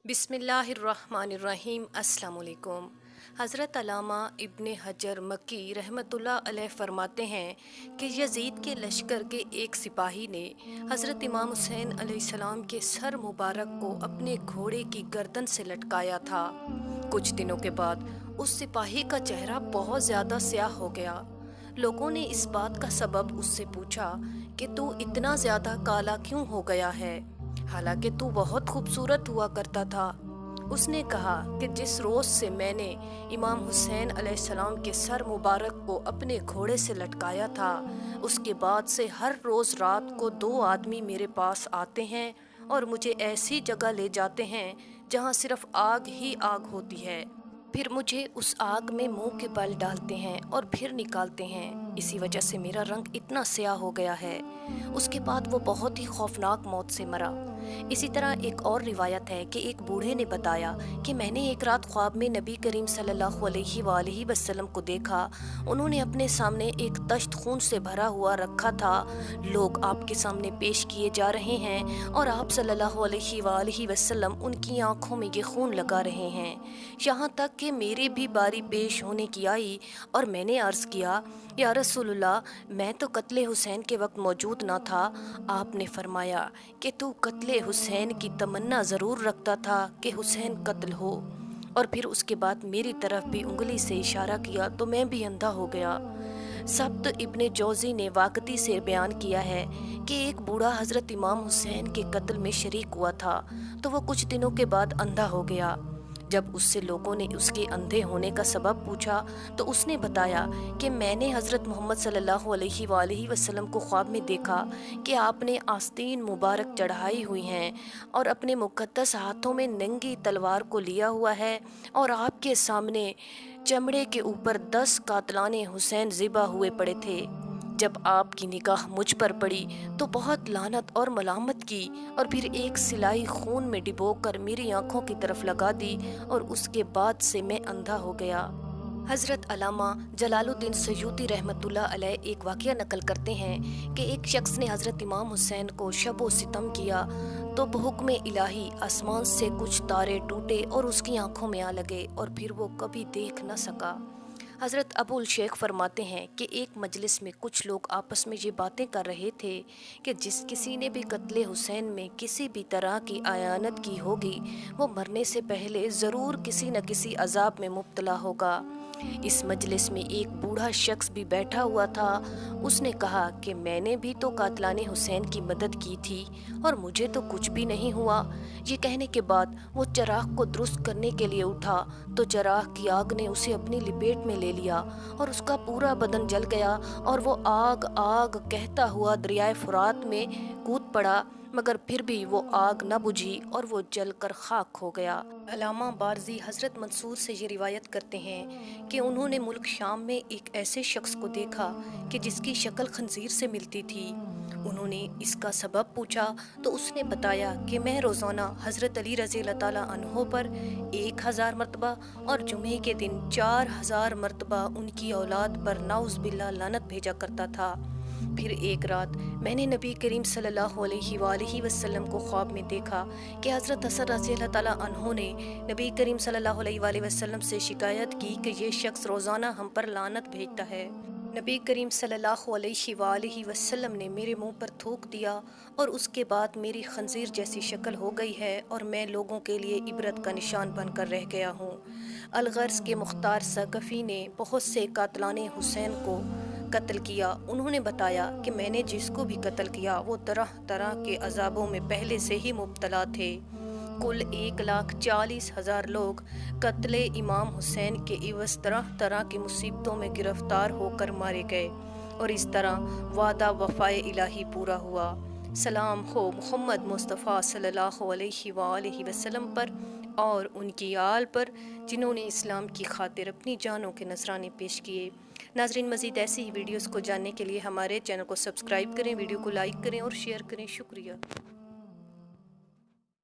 बिस्मिल्लाहिर्रहमानिर्रहीम। अस्सलाम वालेकुम। हज़रत अल्लामा इब्न हजर मक्की रहमतुल्लाह अलैह फरमाते हैं कि यज़ीद के लश्कर के एक सिपाही ने हज़रत इमाम हुसैन अलैहिस्सलाम के सर मुबारक को अपने घोड़े की गर्दन से लटकाया था। कुछ दिनों के बाद उस सिपाही का चेहरा बहुत ज़्यादा स्याह हो गया। लोगों ने इस बात का सबब उससे पूछा कि तू इतना ज़्यादा काला क्यों हो गया है, हालांकि तू बहुत खूबसूरत हुआ करता था। उसने कहा कि जिस रोज़ से मैंने इमाम हुसैन अलैहिस्सलाम के सर मुबारक को अपने घोड़े से लटकाया था, उसके बाद से हर रोज़ रात को 2 आदमी मेरे पास आते हैं और मुझे ऐसी जगह ले जाते हैं जहाँ सिर्फ आग ही आग होती है। फिर मुझे उस आग में मुंह के बल डालते हैं और फिर निकालते हैं। इसी वजह से मेरा रंग इतना स्याह हो गया है। उसके बाद वो बहुत ही खौफनाक मौत से मरा। इसी तरह एक और रिवायत है कि एक बूढ़े ने बताया कि मैंने एक रात ख्वाब में नबी करीम सल्लल्लाहु अलैहि वसल्लम को देखा। उन्होंने अपने सामने एक तश्त खून से भरा हुआ रखा था। लोग आपके सामने पेश किए जा रहे हैं और आप सल्लल्लाहु अलैहि वसल्लम उनकी आंखों में ये खून लगा रहे हैं। यहाँ तक कि मेरी भी बारी पेश होने की आई और मैंने अर्ज़ किया, या रसूलुल्लाह, मैं तो कत्ले हुसैन के वक्त मौजूद ना था। आपने फरमाया कि तू कत्ले हुसैन की तमन्ना ज़रूर रखता था कि हुसैन कत्ल हो। और फिर उसके बाद मेरी तरफ भी उंगली से इशारा किया तो मैं भी अंधा हो गया। सब्त इब्ने जौज़ी ने वाक़ती से बयान किया है कि एक बूढ़ा हज़रत इमाम हुसैन के कत्ल में शरीक हुआ था, तो वो कुछ दिनों के बाद अंधा हो गया। जब उससे लोगों ने उसके अंधे होने का सबब पूछा तो उसने बताया कि मैंने हज़रत मोहम्मद सल्लल्लाहु अलैहि वसल्लम को ख्वाब में देखा कि आपने आस्तीन मुबारक चढ़ाई हुई हैं और अपने मुक़द्दस हाथों में नंगी तलवार को लिया हुआ है और आपके सामने चमड़े के ऊपर 10 कातलाने हुसैन ज़िबा हुए पड़े थे। जब आपकी निगाह मुझ पर पड़ी तो बहुत लानत और मलामत की और फिर एक सिलाई खून में डिबोकर मेरी आंखों की तरफ लगा दी और उसके बाद से मैं अंधा हो गया। हज़रत अल्लामा जलालुद्दीन सयूती रहमतुल्लाह अलैह एक वाक़या नकल करते हैं कि एक शख्स ने हज़रत इमाम हुसैन को शब सितम किया तो बहुक्म इलाही आसमान से कुछ तारे टूटे और उसकी आंखों में आ लगे और फिर वो कभी देख न सका। हज़रत अबुल शेख फरमाते हैं कि एक मजलिस में कुछ लोग आपस में ये बातें कर रहे थे कि जिस किसी ने भी कत्ले हुसैन में किसी भी तरह की आयानत की होगी, वो मरने से पहले ज़रूर किसी न किसी अजाब में मुब्तला होगा। इस मजलिस में एक बूढ़ा शख्स भी बैठा हुआ था। उसने कहा कि मैंने भी तो कातलाने हुसैन की मदद की थी और मुझे तो कुछ भी नहीं हुआ। ये कहने के बाद वो चराग को दुरुस्त करने के लिए उठा तो चराग की आग ने उसे अपनी लिपेट में ले लिया और उसका पूरा बदन जल गया और वो आग आग कहता हुआ दरियाए फुरात में कूद पड़ा, मगर फिर भी वो आग न बुझी और वो जलकर खाक हो गया। अल्लामा बारज़ी हज़रत मंसूर से ये रिवायत करते हैं कि उन्होंने मुल्क शाम में एक ऐसे शख्स को देखा कि जिसकी शक्ल खंजीर से मिलती थी। उन्होंने इसका सबब पूछा तो उसने बताया कि मैं रोज़ाना हज़रत अली रज़ी अल्लाह ताला अन्हो पर 1000 मरतबा और जुमे के दिन 4000 मरतबा उनकी औलाद पर नाउज़ बिल्लाह लानत भेजा करता था। फिर एक रात मैंने नबी करीम सल्लल्लाहु अलैहि वसल्लम को ख्वाब में देखा कि हज़रत हसन रज़ी अल्लाह ताला अन्हो ने नबी करीम सल्लल्लाहु अलैहि वसल्लम से शिकायत की कि ये शख्स रोज़ाना हम पर लानत भेजता है। नबी करीम सल्लल्लाहु अलैहि वसल्लम ने मेरे मुंह पर थूक दिया और उसके बाद मेरी खंजीर जैसी शक्ल हो गई है और मैं लोगों के लिए इबरत का निशान बनकर रह गया हूँ। अलगर्ज के मुख्तार सकफ़ी ने बहुत से कातलाने हुसैन को कत्ल किया। उन्होंने बताया कि मैंने जिसको भी कत्ल किया वो तरह तरह के अजाबों में पहले से ही मुब्तला थे। कुल 1,40,000 लोग कत्ले इमाम हुसैन के इवज़ तरह तरह की मुसीबतों में गिरफ्तार होकर मारे गए और इस तरह वादा वफ़ाए इलाही पूरा हुआ। सलाम हो मोहम्मद मुस्तफ़ा सल्लल्लाहु अलैहि वसल्लम पर और उनकी आल पर, जिन्होंने इस्लाम की खातिर अपनी जानों के नजराने पेश किए। नाज़रीन, मज़ीद ऐसी ही वीडियोज़ को जानने के लिए हमारे चैनल को सब्सक्राइब करें, वीडियो को लाइक करें और शेयर करें। शुक्रिया।